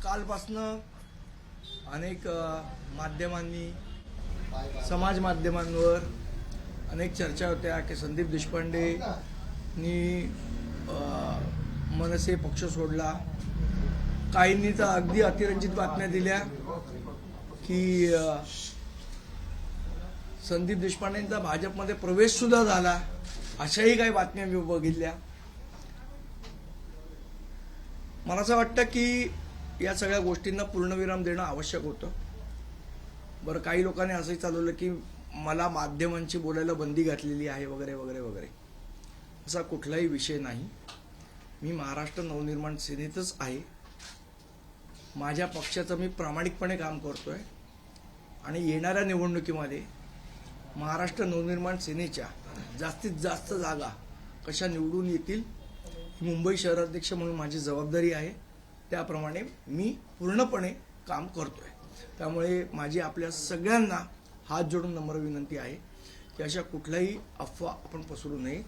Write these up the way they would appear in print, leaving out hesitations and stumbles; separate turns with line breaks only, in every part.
कालपासनं अनेक माध्यमांनी समाज माध्यमांवर अनेक चर्चा होत्या की संदीप देशपांडेंनी मनसे पक्ष सोडला. काहींनी तर अगदी अतिरंजित बातम्या दिल्या की संदीप देशपांडेंचा भाजपमध्ये प्रवेश सुद्धा झाला, अशाही काही बातम्या मी बघितल्या. मला असं वाटतं की या सगळ्या गोष्टींना पूर्णविराम देणं आवश्यक होतं. बरं, काही लोकांनी असंही चालवलं की मला माध्यमांची बोलायला बंदी घातलेली आहे वगैरे वगैरे वगैरे. असा कुठलाही विषय नाही. मी महाराष्ट्र नवनिर्माण सेनेतच आहे. माझ्या पक्षाचं मी प्रामाणिकपणे काम करतोय आणि येणाऱ्या निवडणुकीमध्ये महाराष्ट्र नवनिर्माण सेनेच्या जास्तीत जास्त जागा कशा निवडून येतील, मुंबई शहराध्यक्ष म्हणून माझी जबाबदारी आहे. त्याप्रमाणे मी पूर्णपणे काम करतोय. त्यामुळे माझी आपल्या सगळ्यांना हात जोडून नम्र विनंती आहे की अशा कुठल्याही अफवा आपण पसरू नये,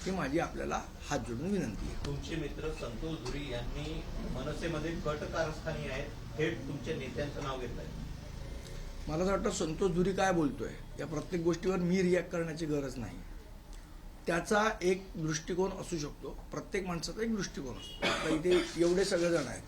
ही माझी आपल्याला हात जोडून विनंती आहे.
तुमचे मित्र संतोष धुरी यांनी मनसेमध्ये गट कारस्थानी आहेत, थेट तुमच्या नेत्यांचं नाव घेत आहेत.
मला असं वाटतं संतोष धुरी काय बोलतोय या प्रत्येक गोष्टीवर मी रिॲक्ट करण्याची गरज नाही. त्याचा एक दृष्टिकोन असू शकतो, प्रत्येक माणसाचा एक दृष्टिकोन असतो. आता इथे एवढे सगळेजण आहेत,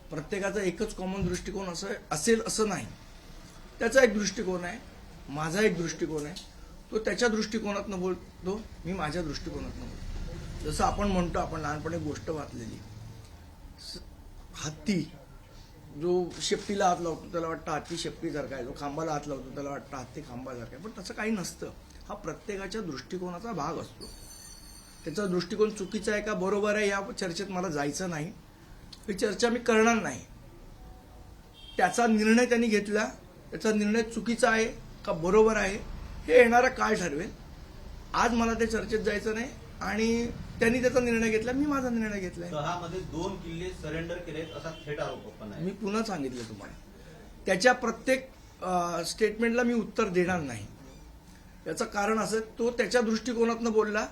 प्रत्येकाचा एकच कॉमन दृष्टिकोन असेल असं नाही. त्याचा एक दृष्टिकोन आहे, माझा एक दृष्टिकोन आहे. तो त्याच्या दृष्टिकोनातनं बोलतो, मी माझ्या दृष्टिकोनातनं बोलतो. जसं आपण म्हणतो, आपण लहानपणी गोष्ट वाचलेली, हत्ती जो शेपटीला हात लावतो त्याला वाटतं हत्ती शेपटीसारखा आहे, जो खांबाला हात लावतो त्याला वाटतं हत्ती खांबासारखा आहे. पण तसं काही नसतं. हा प्रत्येकाच्या दृष्टिकोनाचा भाग असतो. त्याचा दृष्टिकोन चुकीचा आहे का बरोबर आहे या चर्चेत मला जायचं नाही. ही चर्चा मी करणार नाही. त्याचा निर्णय त्यांनी घेतला, त्याचा निर्णय चुकीचा आहे का बरोबर आहे हे येणारा काळ ठरवेल. आज मला त्या चर्चेत जायचं नाही आणि त्यांनी त्याचा निर्णय घेतला, मी माझा निर्णय घेतलाय.
शहामध्ये 2 किल्ले सरेंडर केलेत असा थेट आरोप पण आहे.
मी पुन्हा सांगितलं तुम्हाला, त्याच्या प्रत्येक स्टेटमेंटला मी उत्तर देणार नाही. याचं कारण असं, तो त्याच्या दृष्टिकोनातनं बोलला,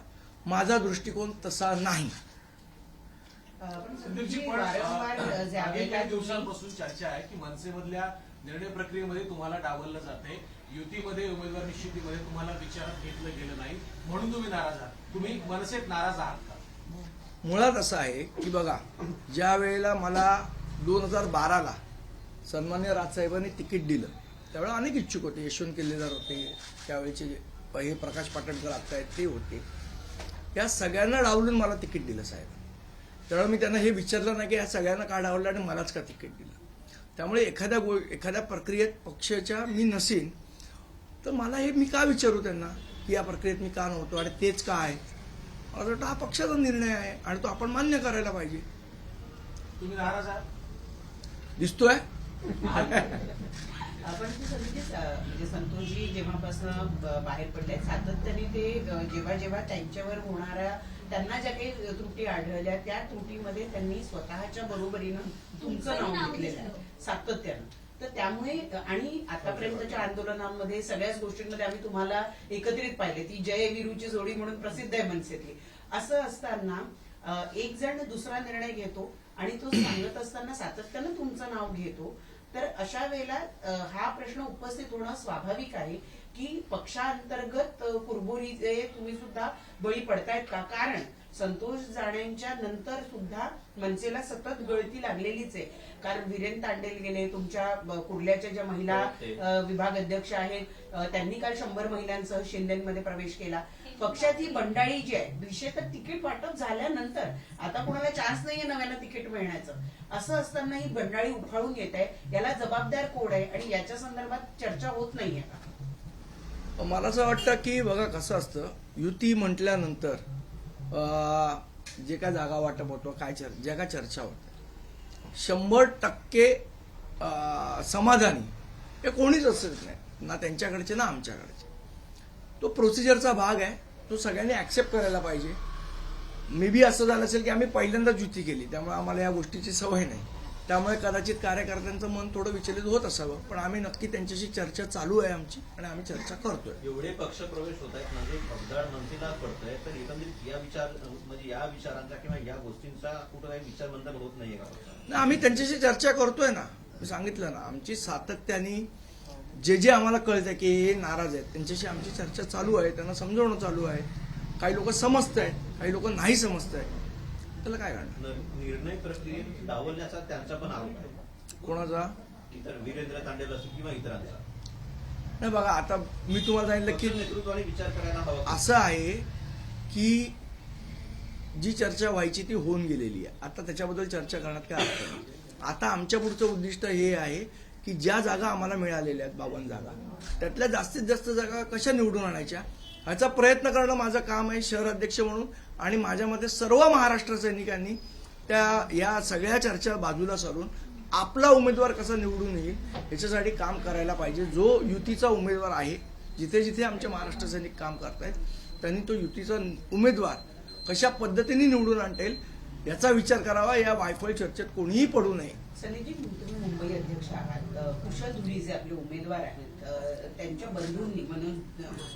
माझा दृष्टिकोन तसा नाही.
संदीपजी, पण मागील काही दिवसांपासून चर्चा आहे की मनसेमधल्या निर्णय प्रक्रियेमध्ये तुम्हाला डावललं जाते, युतीमध्ये उमेदवार निश्चितीमध्ये तुम्हाला विचारात घेतलं गेलं नाही, म्हणून तुम्ही नाराज आहात. तुम्ही मनसेत नाराज आहात का?
मुळात असं आहे की बघा, ज्या वेळेला मला 2012ला सन्मान्य राजसाहेबांनी तिकीट दिलं त्यावेळेला अनेक इच्छुक होते. यशवंत केल्लेदार होते, त्यावेळेचे हे प्रकाश पाटणकर आता आहेत ते होते. या सगळ्यांना डावलून मला तिकीट दिलं साहेब. त्यावेळेला मी त्यांना हे विचारलं नाही की या सगळ्यांना का डावलं आणि मलाच का तिकीट दिलं. त्यामुळे एखाद्या प्रक्रियेत पक्षाच्या मी नसेन तर मला हे मी का विचारू त्यांना की या प्रक्रियेत मी का नव्हतो आणि तेच का आहे. मला वाटतं हा पक्षाचा निर्णय आहे आणि तो आपण मान्य करायला पाहिजे.
तुम्ही नाराज आहात
दिसतोय.
आपण म्हणजे संतोषजी जेव्हापासून बाहेर पडले सातत्याने ते जेव्हा त्यांच्यावर होणाऱ्या त्यांना ज्या काही त्रुटी आढळल्या त्या त्रुटीमध्ये त्यांनी स्वतःच्या बरोबरीनं तुमचं नाव घेतलेलं आहे सातत्यानं. तर त्यामुळे आणि आतापर्यंतच्या आंदोलनांमध्ये सगळ्याच गोष्टींमध्ये आम्ही तुम्हाला एकत्रित पाहिले, ती जय वीरूची जोडी म्हणून प्रसिद्ध आहे मनसेतली. असं असताना एक जण दुसरा निर्णय घेतो आणि तो सांगत असताना सातत्यानं तुमचं नाव घेतो. तर अशा वेळेला हा प्रश्न उपस्थित होणं स्वाभाविक आहे की पक्षांतर्गत कुरबुरीचे तुम्ही सुद्धा बळी पडतायत का? कारण संतोष जाण्यांच्या नंतर सुद्धा मनसेला सतत गळती लागलेलीच आहे. कारण वीरेन तांडेल गेले, तुमच्या कुर्ल्याच्या ज्या महिला विभाग अध्यक्ष आहेत त्यांनी काल 100 महिलांसह शिंदेमध्ये प्रवेश केला. पक्षात ही बंडाळी जी आहे, विशेषतः तिकीट वाटप झाल्यानंतर आता कोणाला चान्स नाहीये नव्यानं तिकीट मिळण्याचं. असं असताना ही बंडाळी उफाळून येत आहे. याला जबाबदार कोण आहे आणि याच्या संदर्भात चर्चा होत नाहीये का?
मला असं वाटतं की बघा कसं असतं, युती म्हटल्यानंतर जे काय जागा वाटप होतं, ज्या काय चर्चा होत्या, 100% समाधानी हे कोणीच असत नाही, ना त्यांच्याकडचे ना आमच्याकडचे. तो प्रोसिजरचा भाग आहे, तो सगळ्यांनी ऍक्सेप्ट करायला पाहिजे. मे बी असं झालं असेल की आम्ही पहिल्यांदाच युती केली त्यामुळे आम्हाला या गोष्टीची सवय नाही. त्यामुळे कदाचित कार्यकर्त्यांचं मन थोडं विचलित होत असावं, पण आम्ही नक्की त्यांच्याशी चर्चा चालू आहे आमची आणि आम्ही चर्चा करतोय.
एवढे पक्षप्रवेश होत आहेत म्हणजे भगदाड मनसेला पडतंय, तर एकंदरीत या विचारांचा किंवा या गोष्टींचा कुठं काही विचारमंथन होत नाहीये का?
नाही, आम्ही त्यांच्याशी चर्चा करतोय ना. मी सांगितलं ना, आमची सातत्याने जे आम्हाला कळतंय की हे नाराज आहेत त्यांच्याशी आमची चर्चा चालू आहे, त्यांना समजवणं चालू आहे. काही लोक समजत आहेत, काही लोक नाही समजत आहेत, त्याला काय करणार.
निर्णय प्रक्रियेत डावलण्याचा त्यांचा पण आरोप आहे.
कोणाचा?
इतर वीरेंद्र तांडेल असतील किंवा इतरांचा.
नाही बघा, आता मी तुम्हाला सांगितलं की
नेतृत्वाने विचार करायला हवा.
असं आहे की जी चर्चा व्हायची ती होऊन गेलेली आहे. आता त्याच्याबद्दल चर्चा करण्यात काय अर्थ नाही. आता आमच्या पुढचं उद्दिष्ट हे आहे की ज्या जागा आम्हाला मिळालेल्या आहेत 52 जागा, त्यातल्या जास्तीत जास्त जागा कशा निवडून आणायच्या ह्याचा प्रयत्न करणं माझं काम आहे शहर अध्यक्ष म्हणून. आणि माझ्या मते सर्व महाराष्ट्र सैनिकांनी या सगळ्या चर्चा बाजूला सारून आपला उमेदवार कसा निवडून येईल याच्यासाठी काम करायला पाहिजे. जो युतीचा उमेदवार आहे, जिथे जिथे आमचे महाराष्ट्र सैनिक काम करतायत त्यांनी तो युतीचा उमेदवार कशा पद्धतीने निवडून आणता येईल याचा विचार करावा. या वायफळ चर्चेत कोणीही पडू नये.
सनीजी, तुम्ही मुंबई अध्यक्ष आहात. कुशल धुरी जे आपले उमेदवार आहेत त्यांच्या बंधूंनी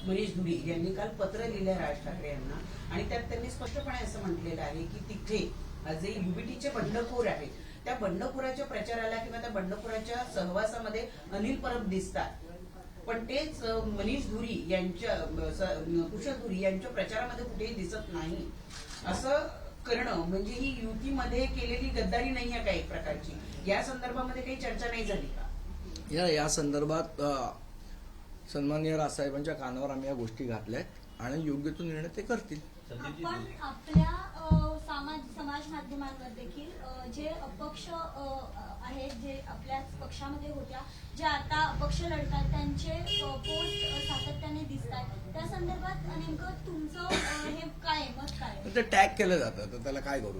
मनीष धुरी यांनी काल पत्र लिहिलं राज ठाकरे यांना, आणि त्यात त्यांनी स्पष्टपणे असं म्हटलेलं आहे की तिथे जे युबीटीचे बंडखोर आहेत त्या बंडखोराच्या प्रचाराला किंवा त्या बंडखोराच्या सहवासामध्ये अनिल परब दिसतात, पण तेच मनीष धुरी यांच्या कुशल धुरी यांच्या प्रचारामध्ये कुठेही दिसत नाही. असं करणं म्हणजे ही युतीमध्ये केलेली गद्दारी नाही आहे का एक प्रकारची? या संदर्भामध्ये काही चर्चा नाही झाली का?
या संदर्भात सन्माननीय राजसाहेबांच्या कानावर आम्ही या गोष्टी घातल्यात आणि योग्य तो निर्णय ते करतील.
आपण आपल्या समाज माध्यमांवर देखील जे अपक्ष आहेत, जे आपल्या पक्षामध्ये होत्या, जे आता अपक्ष लढतात त्यांचे पोस्ट सातत्याने दिसतात. त्या संदर्भात नेमकं तुमचं हे काय मत काय?
ते टॅग केलं जातं, तर त्याला काय करू?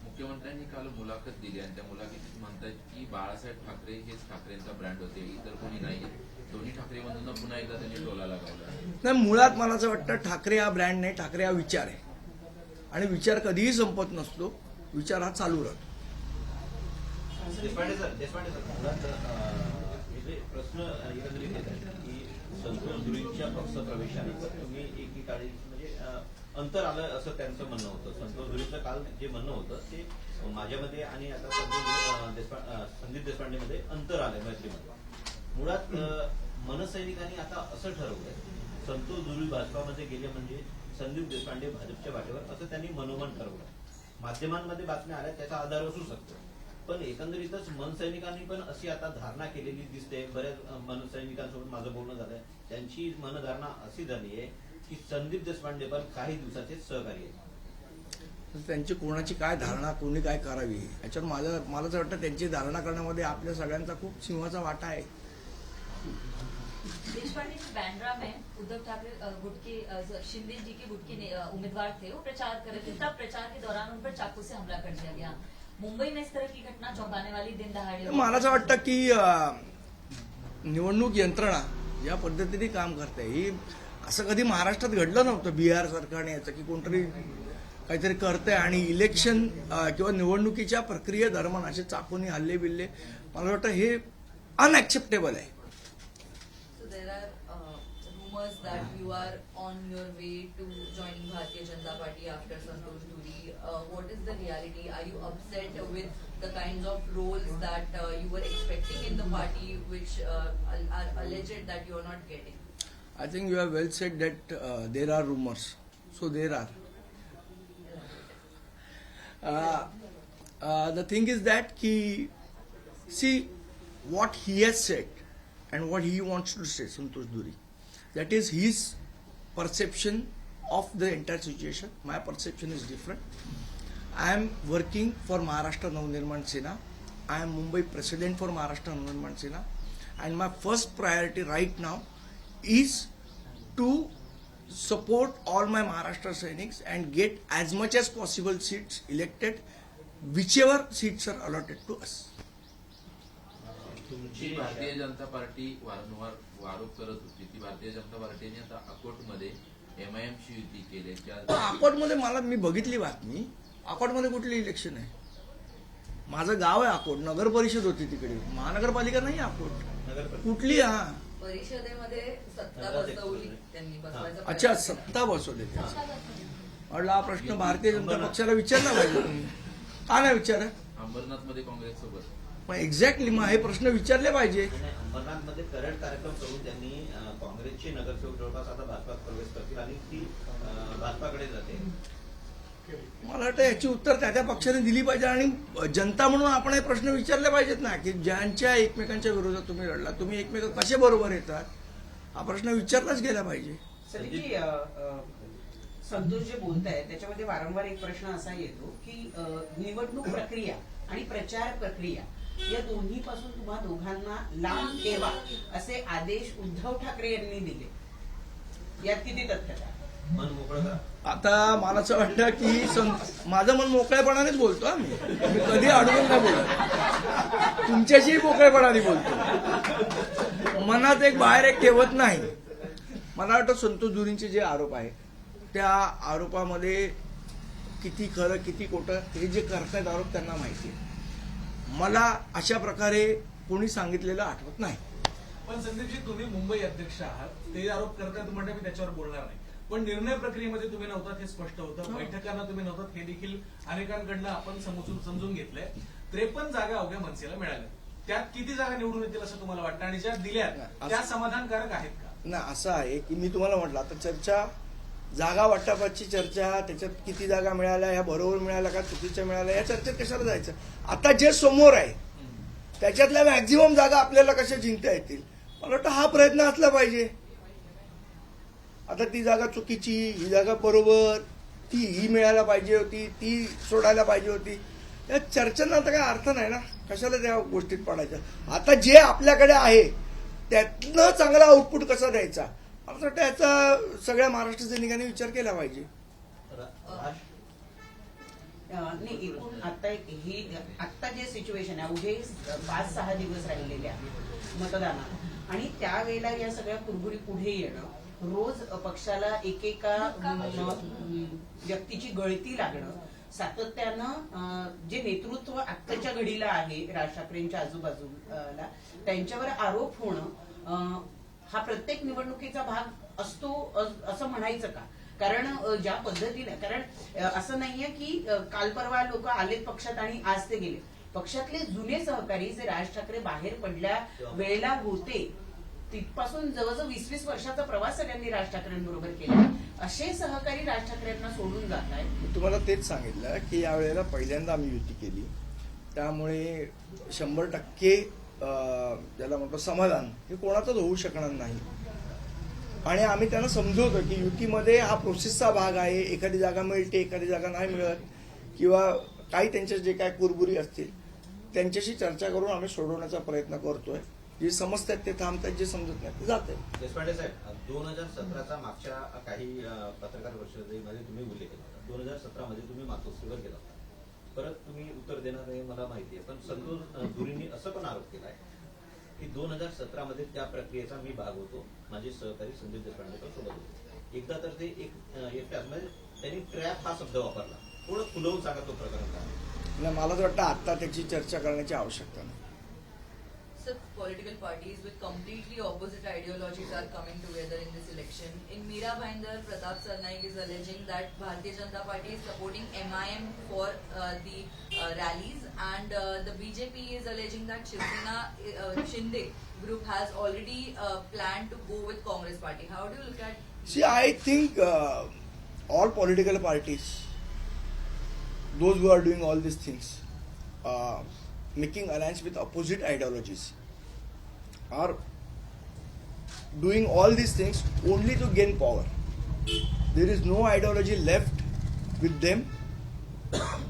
मुख्यमंत्र्यांनी काल मुलाखत दिली आणि त्या मुलाखतीत म्हणतात की बाळासाहेब ठाकरे हेच ठाकरेंचा ब्रँड होते, इतर कोणी नाही. दोन्ही ठाकरे बंधूंना पुन्हा एकदा त्यांनी टोला लगावला. नाही,
मुळात मला असं वाटतं ठाकरे हा ब्रँड नाही, ठाकरे हा विचार आहे आणि विचार कधीही संपत नसतो. विचार हा चालू राहतो.
देशपांडे सर मुळात हे जे प्रश्न एकंदरीत येत आहेत की संतोष धुरींच्या पक्ष प्रवेशाने तुम्ही एकेकाळी म्हणजे अंतर आलं असं त्यांचं म्हणणं होतं. संतोष धुरींचं काल जे म्हणणं होतं ते माझ्यामध्ये आणि आता संदीप देशपांडेमध्ये अंतर आलंय मैत्रीमध्ये. मुळात मनसैनिकांनी आता असं ठरवलंय संतोष धुरी भाजपामध्ये गेले म्हणजे संदीप देशपांडे भाजपच्या वाटेवर, असं त्यांनी मनोमन ठरवलं. माध्यमांमध्ये बातम्या आल्या त्याचा आधार असू शकतो, पण एकंदरीतच मनसैनिकांनी पण अशी आता धारणा केलेली दिसते. बऱ्याच मनसैनिकांसोबत माझं बोलणं झालंय, त्यांची मनधारणा अशी झाली आहे की संदीप देशपांडे पण काही दिवसाचे सहकारी आहेत.
त्यांची कोणाची काय धारणा, कोणी काय करावी याच्यावर मला तर वाटतं त्यांची धारणा करण्यामध्ये आपल्या सगळ्यांचा खूप सिंहाचा वाटा आहे.
देशपांडे बैंड्रा में उद्धव ठाकरे गुट के शिंदे जी के गुट के उम्मीदवार थे, वो प्रचार कर रहे थे. तब प्रचार के दौरान उन पर चाकू से हमला कर दिया गया. मुंबई में इस तरह की घटना चौंकाने वाली दिन दहाड़े.
मला असं वाटतं की निवडणूक यंत्रणा ज्या पद्धतीने काम करते ही असं कधी महाराष्ट्रात घडलं नव्हतं. बिहार सरकारने याचं की कोणतरी काहीतरी करतंय आणि इलेक्शन किंवा निवडणुकीच्या प्रक्रियेदरम्यान असे चाकूनी हल्ले बिल्ले, मला वाटतं हे अनएक्सेप्टेबल आहे.
Rumors that you are on your way to joining Bharatiya Janata Party after Santosh Dhuri. What is the reality? Are you upset with the kinds of roles that you were expecting in the party, which are alleged that you are not getting?
I think you have well said that there are rumors. So there are. The thing is that see what he has said and what he wants to say, Santosh Dhuri. That is his perception of the entire situation. My perception is different. I am working for Maharashtra Navnirman Sena. I am Mumbai president for Maharashtra Navnirman Sena. And my first priority right now is to support all my Maharashtra Sainiks and get as much as possible seats elected, whichever seats are allotted to us.
तुमची Bharatiya Janata party वारंवार आरोप करत होती की भारतीय जनता पार्टीने आता अकोटमध्ये MIM-शी युती केली.
अकोटमध्ये मी बघितली बातमी. अकोटमध्ये कुठली इलेक्शन आहे? माझं गाव आहे अकोट, नगर परिषद होती तिकडे, महानगरपालिका नाही अकोट.
नगरपालिका.
कुठली? हा,
परिषदेमध्ये सत्ता बसवली त्यांनी बसवायचा
अच्छा,
प्रयत्न केला.
सत्ता बसवली.
पक्षाबद्दल.
म्हटलं हा प्रश्न भारतीय जनता पक्षाला विचारला पाहिजे तुम्ही. का नाही विचारा?
अंबरनाथमध्ये काँग्रेससोबत
पण एक्झॅक्टली मग हे प्रश्न विचारले पाहिजे.
अंबरनाथमध्ये करंट कार्यक्रम करून त्यांनी काँग्रेसचे नगरसेवक जवळपास आता भाजपात प्रवेश करतील आणि ती भाजपाकडे जाते.
मला वाटतं याची उत्तर त्या त्या पक्षाने दिली पाहिजे आणि जनता म्हणून आपण हे प्रश्न विचारले पाहिजेत ना, की ज्यांच्या एकमेकांच्या विरोधात तुम्ही लढला, तुम्ही एकमेक कसे बरोबर येतात, हा प्रश्न विचारलाच गेला पाहिजे.
संदीपजी, संतोष जे बोलतायत त्याच्यामध्ये वारंवार एक प्रश्न असा येतो की निवडणूक प्रक्रिया आणि प्रचार प्रक्रिया या दोन्ही पासून तुम्हा दोघांना लांब ठेवा असे आदेश उद्धव ठाकरे यांनी दिले. यात किती तथ्यता?
मन मोकळं करा.
आता मला असं वाटतं की माझं मन मोकळेपणानेच बोलतो हा मी कधी अडवून नाही बोलत, तुमच्याशी मोकळेपणाने बोलतो, मनात एक बाहेर एक ठेवत नाही. मला वाटतं संतोष धुरींचे जे आरोप आहेत त्या आरोपामध्ये किती खरं किती खोटं हे जे करतायत आरोप त्यांना माहिती आहे. मला अशा प्रकारे कोणी सांगितलेलं आठवत नाही.
पण संदीपजी, तुम्ही मुंबई अध्यक्ष आहात, ते आरोप करतायत म्हणजे मी त्याच्यावर बोलणार नाही, पण निर्णय प्रक्रियेमध्ये तुम्ही नव्हतात हे स्पष्ट होतं. बैठकांना तुम्ही नव्हतात हे देखील अनेकांकडनं आपण समजून घेतलंय. 53 जागा अवघ्या मनसेला मिळाल्या, त्यात किती जागा निवडून येतील असं तुम्हाला वाटतं आणि ज्या दिल्यात त्या समाधानकारक आहेत का?
नाही, असं आहे की मी तुम्हाला म्हटलं आता चर्चा, जागा वाटपाची चर्चा, त्याच्यात किती जागा मिळाल्या, ह्या बरोबर मिळाल्या का चुकीच्या मिळाल्या, या चर्चेत कशाला जायचं. आता जे समोर आहे त्याच्यातल्या मॅक्झिमम जागा आपल्याला कशा जिंकता येतील, मला वाटतं हा प्रयत्न असला पाहिजे. आता ती जागा चुकीची, ही जागा बरोबर, ही मिळायला पाहिजे होती, ती सोडायला पाहिजे होती, या चर्चेला आता काय अर्थ नाही ना, कशाला त्या गोष्टीत पडायच्या. आता जे आपल्याकडे आहे त्यातनं चांगला आउटपुट कसा द्यायचा, मला वाटतं याचा सगळ्या महाराष्ट्र सैनिकांनी विचार केला पाहिजे.
नाही, एकूण आता जे सिच्युएशन आहे, अवघे 5-6 दिवस राहिलेले आहेत मतदानाला आणि त्यावेळेला या सगळ्या कुरबुरी पुढे येणं, रोज पक्षाला एकेका व्यक्तीची गळती लागणं, सातत्यानं जे नेतृत्व आत्ताच्या घडीला आहे राज ठाकरेंच्या आजूबाजूला त्यांच्यावर आरोप होणं, हा प्रत्येक निवडणुकीचा भाग असतो असं म्हणायचं का? कारण ज्या पद्धतीने, कारण असं नाहीये की काल परवा लोक आलेत पक्षात आणि आज ते गेले. पक्षातले जुने सहकारी जे राज ठाकरे बाहेर पडल्या वेळेला होते तिथपासून जवळजवळ 20-20 वर्षाचा प्रवास सगळ्यांनी राज ठाकरेंबरोबर केला, असे सहकारी राज ठाकरेंना सोडून जात आहेत.
मी तुम्हाला तेच सांगितलं की यावेळेला पहिल्यांदा आम्ही युती केली, त्यामुळे 100% ज्याला म्हणतो समाधान हे कोणाचंच होऊ शकणार नाही. आणि आम्ही त्यांना समजवतो की युतीमध्ये हा प्रोसेसचा भाग आहे, एखादी जागा मिळते एखादी जागा नाही मिळत, किंवा काही त्यांच्या जे काय कुरबुरी असतील त्यांच्याशी चर्चा करून आम्ही सोडवण्याचा प्रयत्न करतोय. जे समजतात ते थांबतात, जे समजत नाही ते जात आहे.
देशपांडे साहेब, 2017चा मागच्या काही पत्रकार परिषदेमध्ये तुम्ही उल्लेख केला, 2017 तुम्ही मातोश्रीवर गेला होता. परत तुम्ही उत्तर देणार नाही मला माहिती आहे, पण संतोष धुरींनी असं पण आरोप केलाय की 2017 त्या प्रक्रियेचा मी भाग होतो, माझे सहकारी संदीप देशपांडे सोबत होते. एकदा तर ते एकट्याच म्हणजे त्यांनी ट्रॅप हा शब्द वापरला, थोडं खुलवून सांगा तो प्रकार काय.
मला तर वाटतं आता त्याची चर्चा करण्याची आवश्यकता नाही.
So political parties with completely opposite ideologies are coming together in this election. In Meera Bhayandar, Pratap Sarnaik is alleging that Bharatiya Janata Party is supporting MIM for the rallies, and the BJP is alleging that Shinde group has already planned to go with Congress party. How do you look at?
See, I think all political parties, those who are doing all these things, making alliance with opposite ideologies, are doing all these things only to gain power. There is no ideology left with them.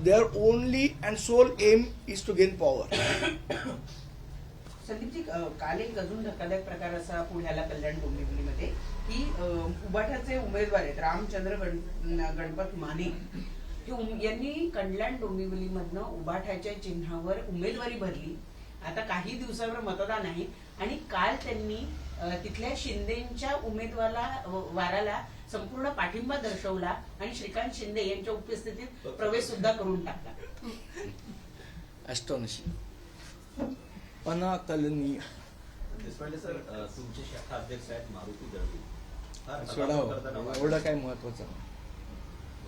Their only and sole aim is to gain power.
Sandeepji, काल एक अजून धक्कादायक प्रकार असा पुण्याला कल्याण डोंबिवलीमध्ये की उबाठाचे उमेदवार आहेत रामचंद्र गणपत माने यांनी कल्याण डोंबिवलीमधनं उबाठाच्या चिन्हावर उमेदवारी भरली. आता काही दिवसावर मतदान आहे आणि काल त्यांनी तिथल्या शिंदेच्या उमेदवाराला संपूर्ण पाठिंबा दर्शवला आणि श्रीकांत शिंदे यांच्या उपस्थितीत प्रवेश सुद्धा करून टाकला.
ॲस्टॉनिशिंग, अनाकलनीय.
देशपांडे सर, तुमचे शाखा अध्यक्ष आहेत मारुती दळवी. फार
सोडावं,
करताना
एवढं काय महत्वाचं नाही.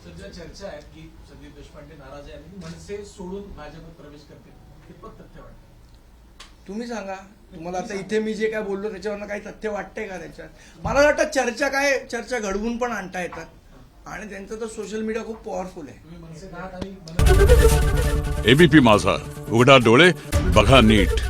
सध्या चर्चा आहे की संदीप देशपांडे नाराज आहे आणि मनसे सोडून भाजपत प्रवेश करतील. कितपत तथ्य वाटतं?
तुम्ही सांगा, तुम्हाला आता इथे मी जे काय बोललो त्याच्यावरनं काही तथ्य वाटतंय का त्याच्यात? मला वाटतं चर्चा घडवून पण आणता येतात आणि त्यांचं तर सोशल मीडिया खूप पॉवरफुल आहे.
तुम्ही मनसेत आहात आणि
एबीपी माझा, उघडा डोळे बघा नीट.